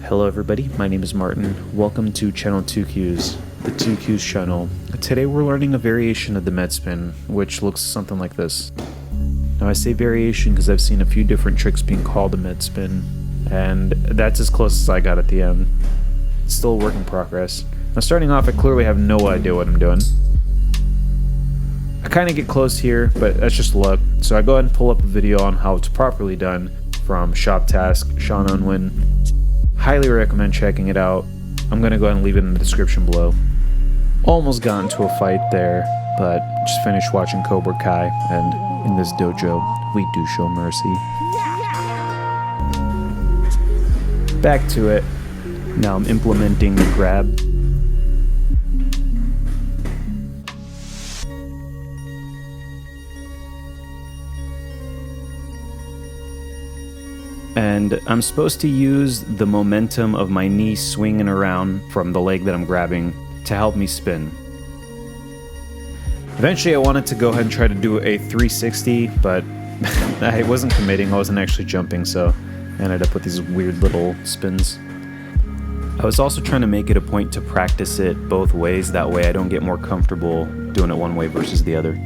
Hello everybody, my name is Martin. Welcome to channel 2Qs, the 2Qs channel. Today we're learning a variation of the med spin, which looks something like this. Now I say variation because I've seen a few different tricks being called a med spin, and that's as close as I got at the end. It's still a work in progress. Now starting off, I clearly have no idea what I'm doing. I kind of get close here, but that's just luck. So I go ahead and pull up a video on how it's properly done from Shop Task, Sean Unwin. Highly recommend checking it out. I'm going to go ahead and leave it in the description below. Almost got into a fight there, but just finished watching Cobra Kai, and in this dojo, we do show mercy. Back to it. Now I'm implementing the grab. And I'm supposed to use the momentum of my knee swinging around from the leg that I'm grabbing to help me spin. Eventually I wanted to go ahead and try to do a 360, but I wasn't committing, I wasn't actually jumping, so I ended up with these weird little spins. I was also trying to make it a point to practice it both ways, that way I don't get more comfortable doing it one way versus the other.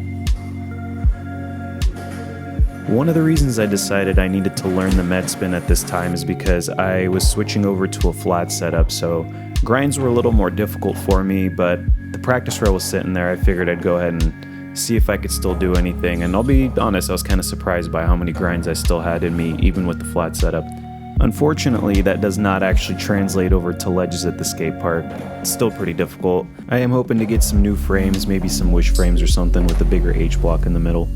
One of the reasons I decided I needed to learn the med spin at this time is because I was switching over to a flat setup, so grinds were a little more difficult for me, but the practice rail was sitting there. I figured I'd go ahead and see if I could still do anything, and I'll be honest, I was kind of surprised by how many grinds I still had in me, even with the flat setup. Unfortunately, that does not actually translate over to ledges at the skate park. It's still pretty difficult. I am hoping to get some new frames, maybe some wish frames or something with a bigger H-block in the middle.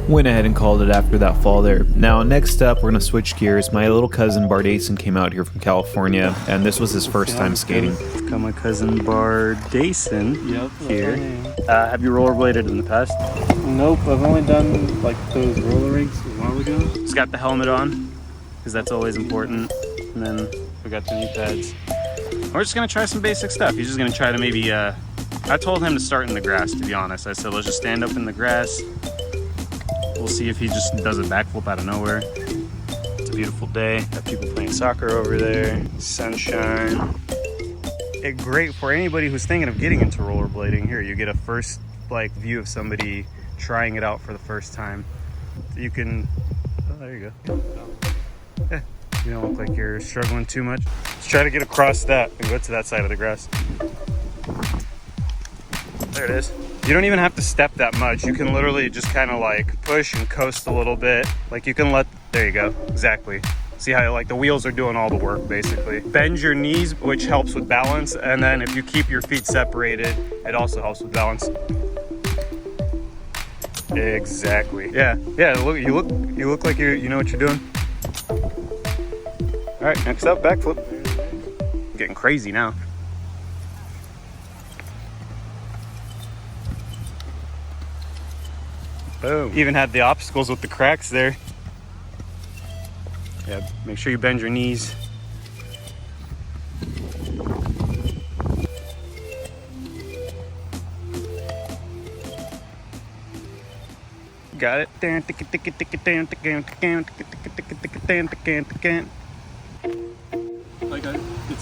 Went ahead and called it after that fall there. Now next up, we're gonna switch gears. My little cousin Bardason came out here from California, and this was his first time skating. Got my cousin Bardason here. Have you rollerbladed in the past? Nope, I've only done like those roller rinks a while ago. He's got the helmet on, because that's always important. And then we got the knee pads. We're just gonna try some basic stuff. He's just gonna try to maybe, I told him to start in the grass, to be honest. I said, let's just stand up in the grass. We'll see if he just does a backflip out of nowhere. It's a beautiful day. Got people playing soccer over there. Sunshine. It's great for anybody who's thinking of getting into rollerblading. Here, you get a first view of somebody trying it out for the first time. So you can, oh, there you go. Yeah, you don't look like you're struggling too much. Let's try to get across that and go to that side of the grass. There it is. You don't even have to step that much. You can literally just kind of push and coast a little bit. You can there you go, exactly. See how the wheels are doing all the work basically. Bend your knees, which helps with balance. And then if you keep your feet separated, it also helps with balance. Exactly, yeah. You look like you know what you're doing. All right, next up, backflip. Getting crazy now. Boom. Even had the obstacles with the cracks there. Yeah, make sure you bend your knees. Got it. It's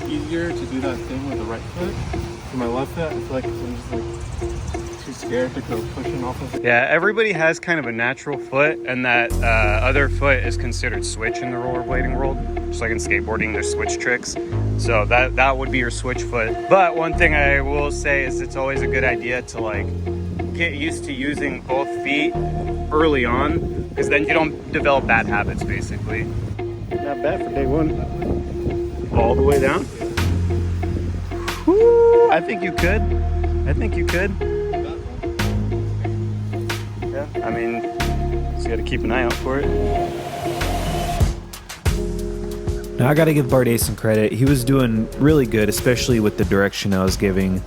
easier to do that thing with the right foot. For my left foot, I feel like I'm just too scared to go pushing off of it. Yeah, everybody has kind of a natural foot, and that other foot is considered switch in the rollerblading world. Just like in skateboarding, there's switch tricks. So that would be your switch foot. But one thing I will say is it's always a good idea to get used to using both feet early on, because then you don't develop bad habits basically. Not bad for day one. All the way down. Woo, I think you could. Yeah, I mean, just gotta keep an eye out for it. Now I gotta give Bardason credit. He was doing really good, especially with the direction I was giving.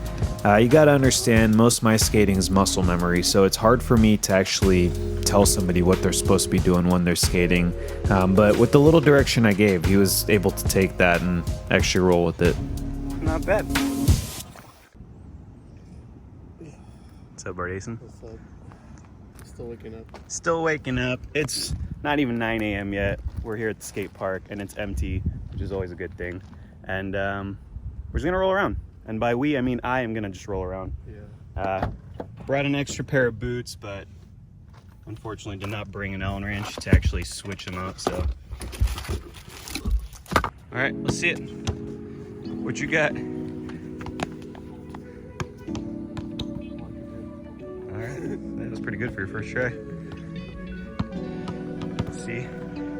You gotta understand, most of my skating is muscle memory, so it's hard for me to actually tell somebody what they're supposed to be doing when they're skating. But with the little direction I gave, he was able to take that and actually roll with it. Not bad. What's up, Bardason? What's up? Still waking up. Still waking up. It's not even 9 a.m. yet. We're here at the skate park and it's empty, which is always a good thing. and we're just gonna roll around. And by we, I mean I am gonna just roll around. Yeah. Brought an extra pair of boots, but unfortunately did not bring an Allen wrench to actually switch them out, so. All right, let's see it. What you got? All right, that was pretty good for your first try. Let's see,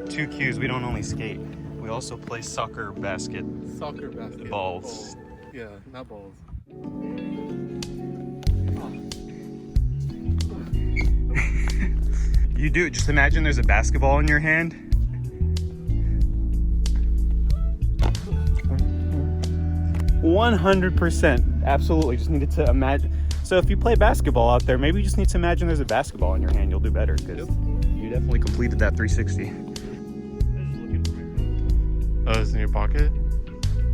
2 cues, we don't only skate. We also play soccer basketballs. Balls. Yeah, not balls. You do, just imagine there's a basketball in your hand. 100%, absolutely, just needed to imagine. So if you play basketball out there, maybe you just need to imagine there's a basketball in your hand, you'll do better, because you definitely completed that 360. Oh, it's in your pocket?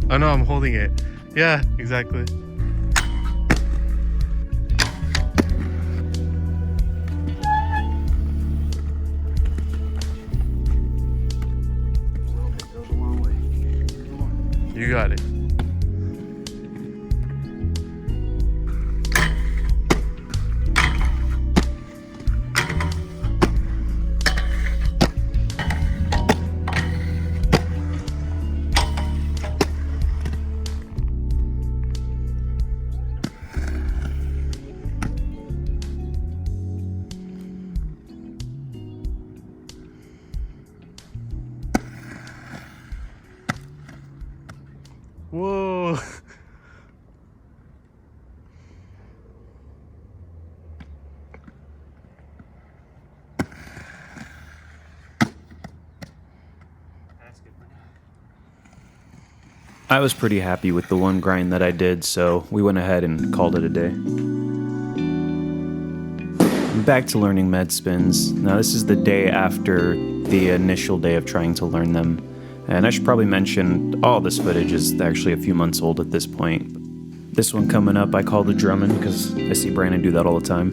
Oh no, I'm holding it. Yeah, exactly. You got it. Whoa. I was pretty happy with the one grind that I did, so we went ahead and called it a day. Back to learning med spins. Now this is the day after the initial day of trying to learn them. And I should probably mention all this footage is actually a few months old at this point. This one coming up I call the drumming because I see Brandon do that all the time.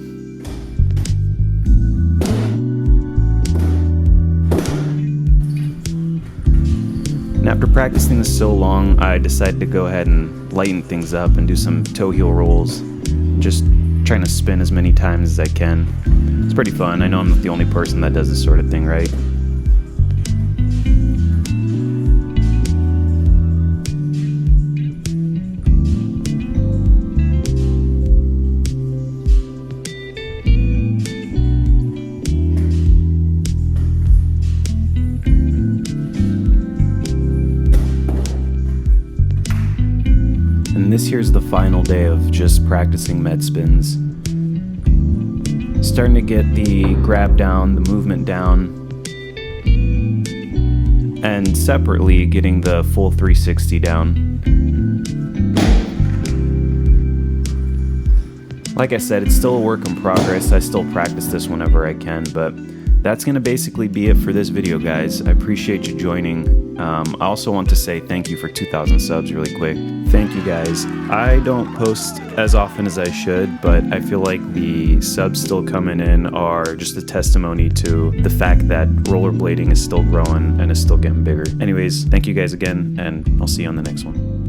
And after practicing this so long, I decided to go ahead and lighten things up and do some toe heel rolls. Just trying to spin as many times as I can. It's pretty fun. I know I'm not the only person that does this sort of thing, right? And this here's the final day of just practicing med spins. Starting to get the grab down, the movement down, and separately getting the full 360 down. Like I said, it's still a work in progress. I still practice this whenever I can, but that's going to basically be it for this video, guys. I appreciate you joining. I also want to say thank you for 2,000 subs really quick. Thank you, guys. I don't post as often as I should, but I feel like the subs still coming in are just a testimony to the fact that rollerblading is still growing and is still getting bigger. Anyways, thank you guys again, and I'll see you on the next one.